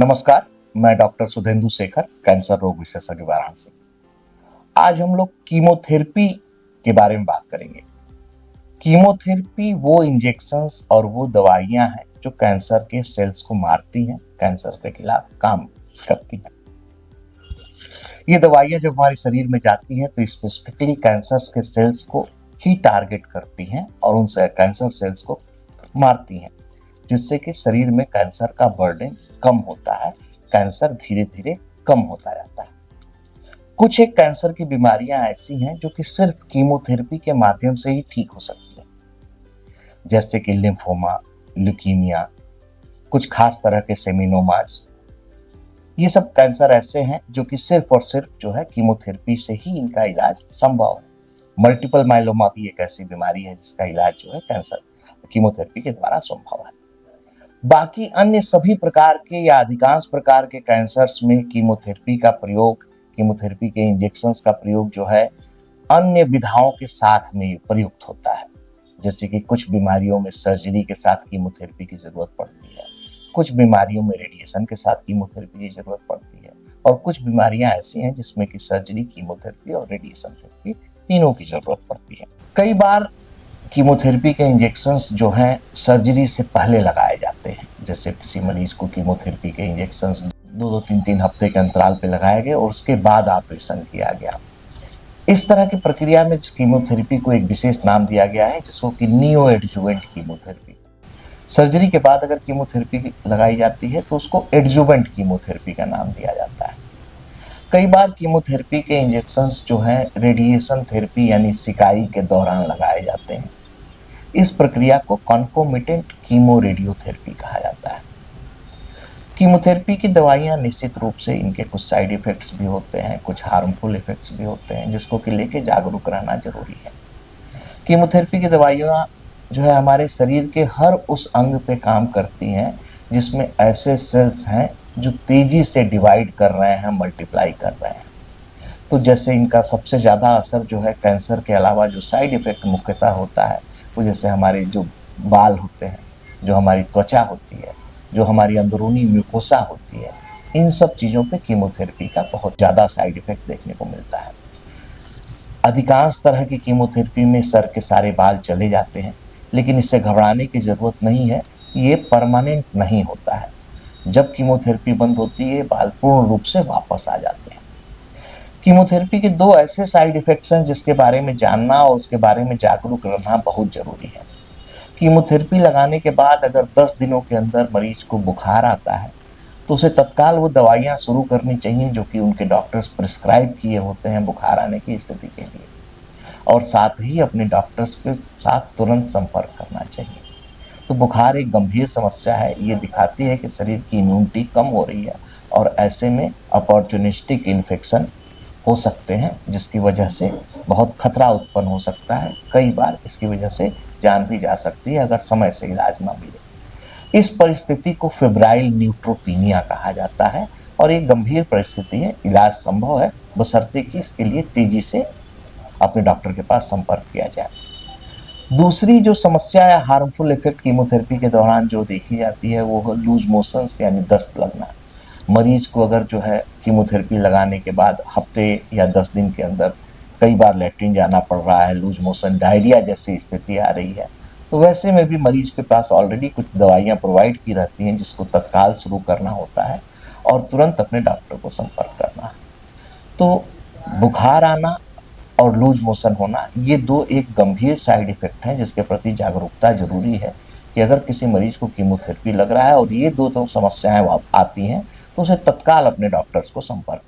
नमस्कार, मैं doctor सुधेंदु Shekhar, cancer रोग विशेषज्ञ वाराणसी। आज हम लोग कीमोथेरेपी के बारे में बात करेंगे। कीमोथेरेपी वो इंजेक्शंस और वो दवाइयां हैं जो कैंसर के सेल्स को मारती हैं, कैंसर के खिलाफ काम करती हैं। ये दवाइयां जब हमारे शरीर में जाती हैं तो स्पेसिफिकली कैंसर के सेल्स को ही टारगेट करती हैं और उनसे कैंसर सेल्स को मारती हैं, जिससे कि शरीर में कैंसर का बर्डन कम होता है, कैंसर धीरे धीरे कम होता जाता है। कुछ एक कैंसर की बीमारियां ऐसी हैं जो कि सिर्फ कीमोथेरेपी के माध्यम से ही ठीक हो सकती हैं, जैसे कि लिम्फोमा, ल्यूकीमिया, कुछ खास तरह के सेमिनोमास। ये सब कैंसर ऐसे हैं जो कि सिर्फ और सिर्फ जो है कीमोथेरेपी से ही इनका इलाज संभव है। मल्टीपल माइलोमा भी एक ऐसी बीमारी है जिसका इलाज जो है कैंसर कीमोथेरेपी के द्वारा संभव है। बाकी अन्य सभी प्रकार के या अधिकांश प्रकार के कैंसर्स में कीमोथेरेपी का प्रयोग, कीमोथेरेपी के इंजेक्शंस का प्रयोग जो है अन्य विधाओं के साथ में प्रयुक्त होता है। जैसे कि कुछ बीमारियों में सर्जरी के साथ कीमोथेरेपी की जरूरत पड़ती है, कुछ बीमारियों में रेडिएशन के साथ कीमोथेरेपी की जरूरत पड़ती है, और कुछ बीमारियां ऐसी हैं जिसमें कि सर्जरी, कीमोथेरेपी और रेडिएशन थेरेपी तीनों की जरूरत पड़ती है। कई बार कीमोथेरेपी के इंजेक्शंस जो हैं सर्जरी से पहले लगाए जाते हैं। जैसे किसी मरीज को कीमोथेरेपी के इंजेक्शंस 2-3 हफ्ते के अंतराल पे लगाए गए और उसके बाद ऑपरेशन किया गया। इस तरह की प्रक्रिया में कीमोथेरेपी को एक विशेष नाम दिया गया है, जिसको कि नियो एडजुवेंट कीमोथेरेपी। सर्जरी के बाद अगर कीमोथेरेपी लगाई जाती है तो उसको एडजुवेंट कीमोथेरेपी का नाम दिया जाता है। कई बार कीमोथेरेपी के इंजेक्शंस जो हैं रेडिएशन थेरेपी यानी सिकाई के दौरान लगाए जाते हैं। इस प्रक्रिया को कॉन्कोमिटेंट कीमो रेडियोथेरेपी कहा जाता है। कीमोथेरेपी की दवाइयां निश्चित रूप से इनके कुछ साइड इफेक्ट्स भी होते हैं, कुछ हार्मफुल इफेक्ट्स भी होते हैं, जिसको कि लेके जागरूक रहना जरूरी है। कीमोथेरेपी की दवाइयां जो है हमारे शरीर के हर उस अंग पे काम करती हैं जिसमें ऐसे सेल्स हैं जो तेजी से डिवाइड कर रहे हैं, मल्टीप्लाई कर रहे हैं। तो जैसे इनका सबसे ज़्यादा असर जो है कैंसर के अलावा जो साइड इफेक्ट मुख्यतः होता है वो जैसे हमारे जो बाल होते हैं, जो हमारी त्वचा होती है, जो हमारी अंदरूनी म्यूकोसा होती है, इन सब चीज़ों पे कीमोथेरेपी का बहुत ज़्यादा साइड इफेक्ट देखने को मिलता है। अधिकांश तरह की कीमोथेरेपी में सर के सारे बाल चले जाते हैं, लेकिन इससे घबराने की ज़रूरत नहीं है, ये परमानेंट नहीं होता है। जब कीमोथेरेपी बंद होती है बाल पूर्ण रूप से वापस आ जाते हैं। कीमोथेरेपी के दो ऐसे साइड इफेक्ट्स हैं जिसके बारे में जानना और उसके बारे में जागरूक रहना बहुत जरूरी है। कीमोथेरेपी लगाने के बाद अगर 10 दिनों के अंदर मरीज को बुखार आता है तो उसे तत्काल वो दवाइयाँ शुरू करनी चाहिए जो कि उनके डॉक्टर्स प्रिस्क्राइब किए होते हैं बुखार आने की स्थिति के लिए, और साथ ही अपने डॉक्टर्स के साथ तुरंत संपर्क करना चाहिए। तो बुखार एक गंभीर समस्या है, ये दिखाती है कि शरीर की इम्यूनिटी कम हो रही है और ऐसे में अपॉर्चुनिस्टिक इन्फेक्शन हो सकते हैं, जिसकी वजह से बहुत खतरा उत्पन्न हो सकता है। कई बार इसकी वजह से जान भी जा सकती है अगर समय से इलाज ना मिले। इस परिस्थिति को फेब्राइल न्यूट्रोपीनिया कहा जाता है और एक गंभीर परिस्थिति है, इलाज संभव है बशर्ते कि इसके लिए तेजी से अपने डॉक्टर के पास संपर्क किया जाए। दूसरी जो समस्या या हार्मफुल इफेक्ट कीमोथेरेपी के दौरान जो देखी जाती है वो है लूज मोशंस यानी दस्त लगना। मरीज को अगर जो है कीमोथेरेपी लगाने के बाद हफ्ते या 10 दिन के अंदर कई बार लैट्रिन जाना पड़ रहा है, लूज मोशन, डायरिया जैसी स्थिति आ रही है, तो वैसे में भी मरीज के पास ऑलरेडी कुछ दवाइयाँ प्रोवाइड की रहती हैं जिसको तत्काल शुरू करना होता है और तुरंत अपने डॉक्टर को संपर्क करना है। तो बुखार आना और लूज मोशन होना ये दो एक गंभीर साइड इफेक्ट हैं जिसके प्रति जागरूकता जरूरी है कि अगर किसी मरीज को कीमोथेरेपी लग रहा है और ये दो समस्याएं आती हैं तो उसे तत्काल अपने डॉक्टर्स को संपर्क